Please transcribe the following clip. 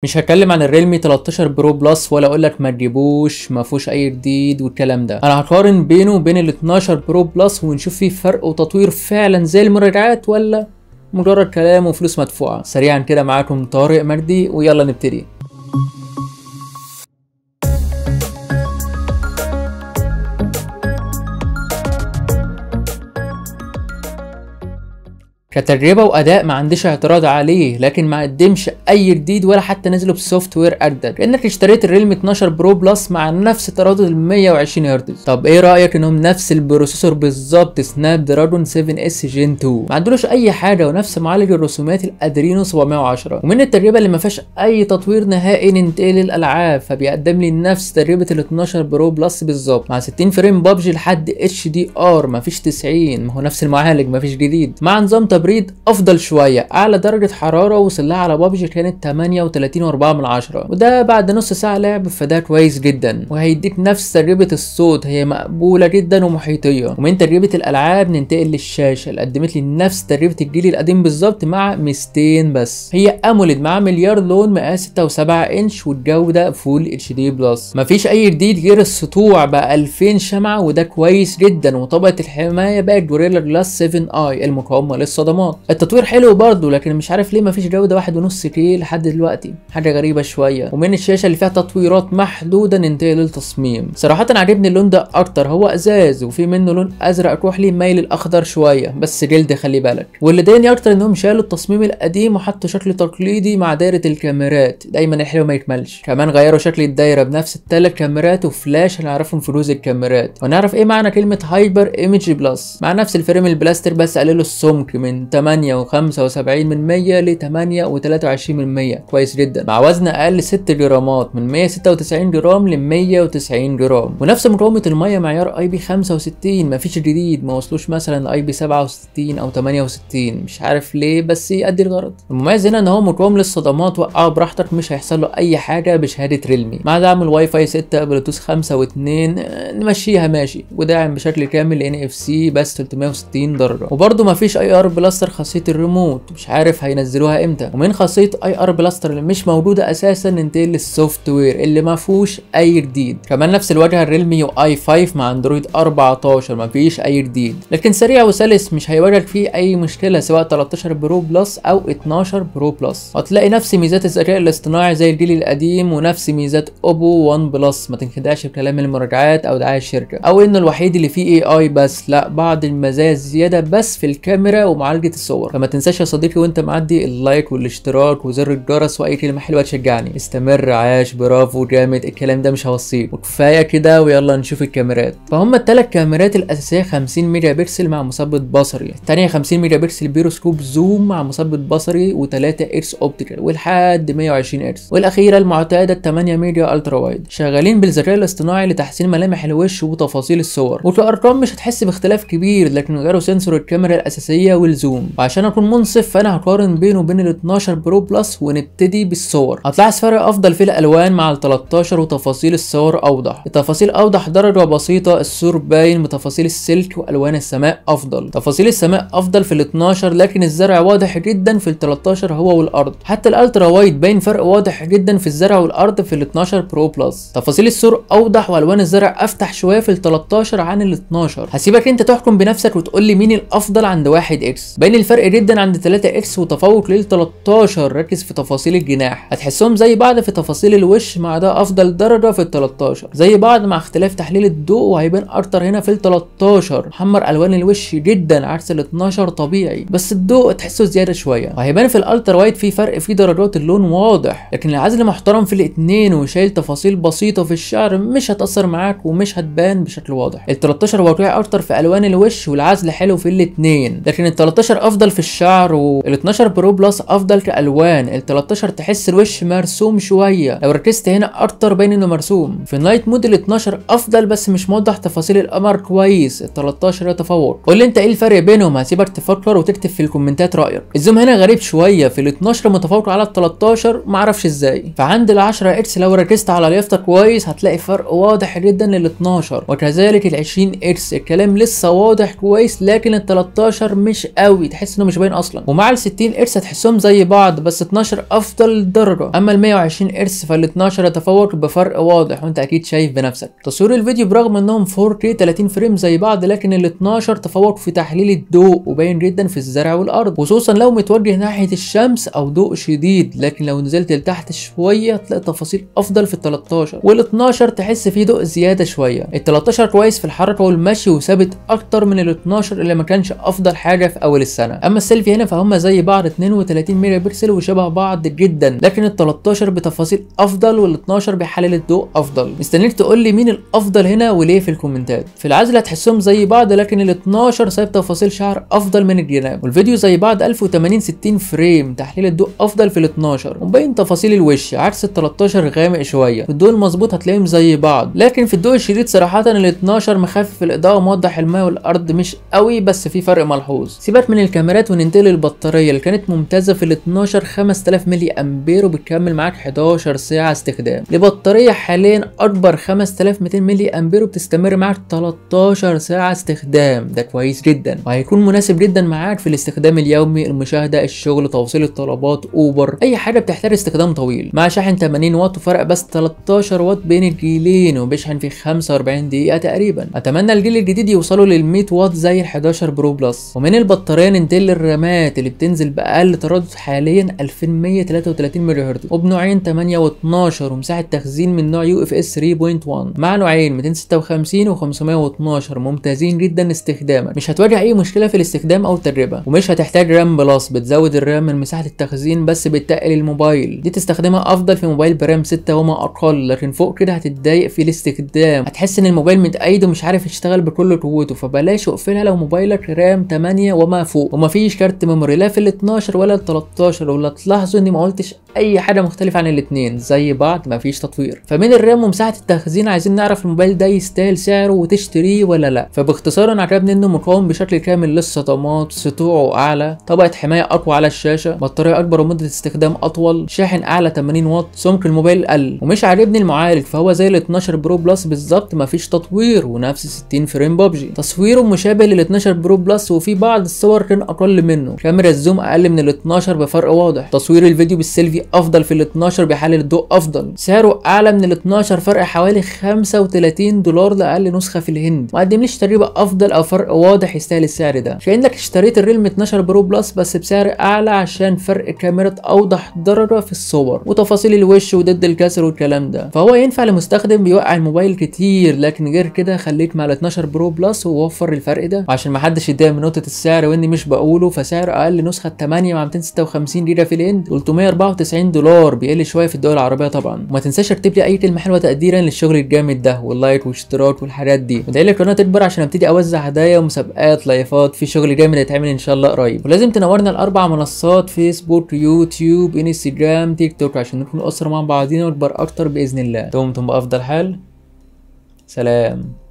مش هتكلم عن الريلمي 13 برو بلس ولا اقول لك ما تجيبوش ما فيهوش اي جديد والكلام ده. انا هقارن بينه وبين ال 12 برو بلس ونشوف فيه فرق وتطوير فعلا زي المراجعات ولا مجرد كلام وفلوس مدفوعه. سريعا كده معاكم طارق مجدي ويلا نبتدي. كتجربة وأداء ما عنديش اعتراض عليه، لكن ما قدمش أي جديد ولا حتى نزله بسوفت وير أجدد، كأنك اشتريت الريلمي 12 برو بلس مع نفس تردد ال 120 هرتز. طب إيه رأيك إنهم نفس البروسيسور بالظبط سناب دراجون 7 اس جين 2، ما عندلوش أي حاجة ونفس معالج الرسومات الأدرينو 710، ومن التجربة اللي ما فيهاش أي تطوير نهائي ننتقل للألعاب، فبيقدم لي نفس تجربة ال 12 برو بلس بالظبط مع 60 فريم ببجي لحد اتش دي ار، ما فيش 90، ما هو نفس المعالج ما فيش جديد، مع نظام تبريد افضل شويه. اعلى درجه حراره وصل لها على بابجي كانت 38.4، وده بعد نص ساعه لعب، فده كويس جدا وهيديك نفس تجربه الصوت، هي مقبوله جدا ومحيطيه. ومن تجربه الالعاب ننتقل للشاشه اللي قدمت لي نفس تجربه الجيل القديم بالظبط مع ميزتين بس، هي اموليد مع مليار لون مقاس 6.7 انش والجوده فول اتش دي بلس. مفيش اي جديد غير السطوع بقى 2000 شمعه وده كويس جدا، وطبقه الحمايه بقت جوريلا جلاس 7 اي المقاومه للصدمات. التطوير حلو برضه، لكن مش عارف ليه مفيش جوده 1.5 كي لحد دلوقتي، حاجه غريبه شويه. ومن الشاشه اللي فيها تطويرات محدوده ننتقل للتصميم. صراحه عجبني اللون ده اكتر، هو ازاز وفي منه لون ازرق كحلي مايل الاخضر شويه بس جلد خلي بالك. واللي ضايقني اكتر انهم شالوا التصميم القديم وحطوا شكل تقليدي مع دايره الكاميرات، دايما الحلو ما يكملش. كمان غيروا شكل الدايره بنفس الثلاث كاميرات وفلاش هنعرفهم في جزء الكاميرات، ونعرف ايه معنى كلمه هايبر ايمج بلس مع نفس الفريم البلاستر، بس قللوا السمك من 8.75 ل 8.23، كويس جدا، مع وزن اقل 6 جرامات من 196 جرام ل 190 جرام، ونفس مقاومه الميه معيار اي بي 65، مفيش جديد، ما وصلوش مثلا لاي بي 67 او 68، مش عارف ليه بس يأدي الغرض. المميز هنا ان هو مقاوم للصدمات، وقعه براحتك مش هيحصل له اي حاجه بشهاده ريلمي، مع دعم الواي فاي 6 بلوتوث 5 و2 نمشيها ماشي، وداعم بشكل كامل ان اف سي بس 360 درجه، وبرده مفيش اي ار بلاستر خاصيه الريموت، مش عارف هينزلوها امتى. ومن خاصيه اي ار بلاستر اللي مش موجوده اساسا ننتقل للسوفت وير اللي ما فيهوش اي جديد. كمان نفس الواجهه الريلمي يو اي 5 مع اندرويد 14، ما فيش اي جديد، لكن سريع وسلس مش هيواجهك فيه اي مشكله سواء 13 برو بلس او 12 برو بلس. هتلاقي نفس ميزات الذكاء الاصطناعي زي الجيل القديم ونفس ميزات اوبو 1 بلس، ما تنخدعش بكلام المراجعات او دعايه الشركه او انه الوحيد اللي فيه اي اي بس، لا، بعض المزايا زياده بس في الكاميرا ومعالجه الصور. فما تنساش يا صديقي وانت معدي اللايك والاشتراك وزر الجرس واي كلمه حلوه تشجعني. استمر، عاش، برافو، جامد، الكلام ده مش هوصيك، وكفايه كده ويلا نشوف الكاميرات. فهم الثلاث كاميرات الاساسيه 50 ميجا بكسل مع مثبت بصري، الثانيه 50 ميجا بكسل بيروسكوب زوم مع مثبت بصري و3 اكس اوبتيكال ولحد 120 اكس، والاخيره المعتاده 8 ميجا الترا وايد، شغالين بالذكاء الاصطناعي لتحسين ملامح الوش وتفاصيل الصور. وكارقام مش هتحس باختلاف كبير، لكن غيروا سنسور الكاميرا الاساسيه والزوم. وعشان اكون منصف فانا هقارن بينه وبين ال 12 برو بلس ونبتدي بالصور. هتلاحظ فرق افضل في الالوان مع ال 13 وتفاصيل الصور اوضح، التفاصيل اوضح درجه بسيطه، السور باين بتفاصيل السلك والوان السماء افضل، تفاصيل السماء افضل في ال 12، لكن الزرع واضح جدا في ال 13 هو والارض، حتى الالترا وايد باين فرق واضح جدا في الزرع والارض في ال 12 برو بلس. تفاصيل السور اوضح والوان الزرع افتح شويه في ال 13 عن ال 12. هسيبك انت تحكم بنفسك وتقول لي مين الافضل عند 1 اكس. باين الفرق جدا عند 3 اكس وتفوق لل 13، ركز في تفاصيل الجناح، هتحسهم زي بعض في تفاصيل الوش، مع ده افضل درجه في ال 13 زي بعض مع اختلاف تحليل الضوء، وهيبان اكتر هنا في ال 13 محمر الوان الوش جدا عكس ال 12 طبيعي بس الضوء تحسه زياده شويه. وهيبان في الالترا وايد في فرق في درجات اللون واضح، لكن العزل محترم في الاثنين وشايل تفاصيل بسيطه في الشعر مش هتاثر معاك ومش هتبان بشكل واضح. ال 13 واقعي اكتر في الوان الوش والعزل حلو في الاثنين، لكن ال 13 افضل في الشعر، وال 12 برو بلس افضل كالوان. ال 13 تحس الوش مرسوم شويه، لو ركزت هنا اكتر باين انه مرسوم. في النايت مود ال 12 افضل بس مش موضح تفاصيل القمر كويس، ال 13 يتفوق. قول لي انت ايه الفرق بينهم، هسيبك تفكر وتكتب في الكومنتات رايك. الزوم هنا غريب شويه، في ال 12 متفوق على ال 13 معرفش ازاي. فعند ال 10 اكس لو ركزت على اليافطه كويس هتلاقي فرق واضح جدا لل 12، وكذلك ال 20 اكس الكلام لسه واضح كويس، لكن ال 13 مش قوي. قوي تحس انه مش باين اصلا. ومع ال 60 هرتز هتحسهم زي بعض بس 12 افضل درجه، اما ال 120 هرتز فال 12 يتفوق بفرق واضح وانت اكيد شايف بنفسك. تصوير الفيديو برغم انهم 4K 30 فريم زي بعض لكن ال 12 تفوق في تحليل الضوء وباين جدا في الزرع والارض، خصوصا لو متوجه ناحيه الشمس او ضوء شديد، لكن لو نزلت لتحت شويه تلاقي تفاصيل افضل في ال 13 وال 12 تحس فيه ضوء زياده شويه. ال 13 كويس في الحركه والمشي وثابت اكتر من ال 12 اللي ما كانش افضل حاجه في اول السنه. اما السيلفي هنا فهم زي بعض 32 ميجا بكسل وشبه بعض جدا، لكن ال 13 بتفاصيل افضل وال 12 بيحلل الضوء افضل. مستنيك تقول لي مين الافضل هنا وليه في الكومنتات. في العزل هتحسهم زي بعض لكن ال 12 سايب تفاصيل شعر افضل من الجناب، والفيديو زي بعض 1080 60 فريم، تحليل الضوء افضل في ال 12 ومبين تفاصيل الوش عكس ال 13 غامق شويه. في الضوء المظبوط هتلاقيهم زي بعض، لكن في الضوء الشديد صراحه ال 12 مخفف الاضاءه وموضح الماء والارض مش قوي بس في فرق ملحوظ. سيبك من الكاميرات وننتقل للبطاريه اللي كانت ممتازه في ال 12 5000 ملي امبير وبتكمل معاك 11 ساعه استخدام، لبطاريه حاليا اكبر 5200 ملي امبير وبتستمر معاك 13 ساعه استخدام. ده كويس جدا وهيكون مناسب جدا معاك في الاستخدام اليومي، المشاهده، الشغل، توصيل الطلبات، اوبر، اي حاجه بتحتاج استخدام طويل. مع شاحن 80 واط وفرق بس 13 واط بين الجيلين وبيشحن في 45 دقيقه تقريبا. اتمنى الجيل الجديد يوصلوا لل 100 واط زي ال 11 برو بلس. ومن البطاريه ننتقل للرامات اللي بتنزل باقل تردد حاليا 2133 ميجا هرتز وبنوعين 8 و12 ومساحه تخزين من نوع UFS 3.1 مع نوعين 256 و512 ممتازين جدا استخداما، مش هتواجه اي مشكله في الاستخدام او التجربه، ومش هتحتاج رام بلس بتزود الرام من مساحه التخزين بس بتقل الموبايل، دي تستخدمها افضل في موبايل برام 6 وما اقل، لكن فوق كده هتتضايق في الاستخدام، هتحس ان الموبايل متأيد ومش عارف يشتغل بكل قوته، فبلاش اقفلها لو موبايلك رام 8 وما فوق. ومفيش كارت ميموري لا في ال 12 ولا ال 13، ولا تلاحظوا اني ما قلتش اي حاجه مختلفه عن الاثنين زي بعض، مفيش تطوير. فمن الرام ومساحه التخزين عايزين نعرف الموبايل ده يستاهل سعره وتشتريه ولا لا. فباختصار عجبني انه مقاوم بشكل كامل للصدمات، سطوعه اعلى، طبقه حمايه اقوى على الشاشه، بطاريه اكبر ومده استخدام اطول، شاحن اعلى 80 واط، سمك الموبايل قل، ومش عاجبني المعالج فهو زي ال 12 برو بلس بالظبط، مفيش تطوير ونفس 60 فريم ببجي. تصويره مشابه لل 12 برو بلس وفي بعض الصور كان اقل منه، كاميرا الزوم اقل من ال 12 بفرق واضح، تصوير الفيديو بالسيلفي افضل في ال 12 بيحلل الضوء افضل، سعره اعلى من ال 12 فرق حوالي 35 دولار لاقل نسخه في الهند، مقدمليش تجربه افضل او فرق واضح يستاهل السعر ده، كانك اشتريت الريلم 12 برو بلس بس بسعر اعلى عشان فرق كاميرا اوضح درجه في الصور وتفاصيل الوش وضد الكسر والكلام ده، فهو ينفع لمستخدم بيوقع الموبايل كتير، لكن غير كده خليك مع ال 12 برو بلس ووفر الفرق ده. وعشان محدش يتضايق من نقطه السعر واني مش بقوله، فسعر اقل نسخه 8 مع 256 جيجا في الهند 394 دولار، بيقل شويه في الدول العربيه طبعا. وما تنساش تكتب لي اي كلمه حلوه تقديرا للشغل الجامد ده واللايك والاشتراك والحاجات دي، وادعي لي القناه تكبر عشان ابتدي اوزع هدايا ومسابقات لايفات، في شغل جامد هيتعمل ان شاء الله قريب. ولازم تنورنا الاربع منصات فيسبوك، يوتيوب، انستجرام، تيك توك عشان نكون اسره مع بعضينا ونكبر اكتر باذن الله. دمتم بافضل حال، سلام.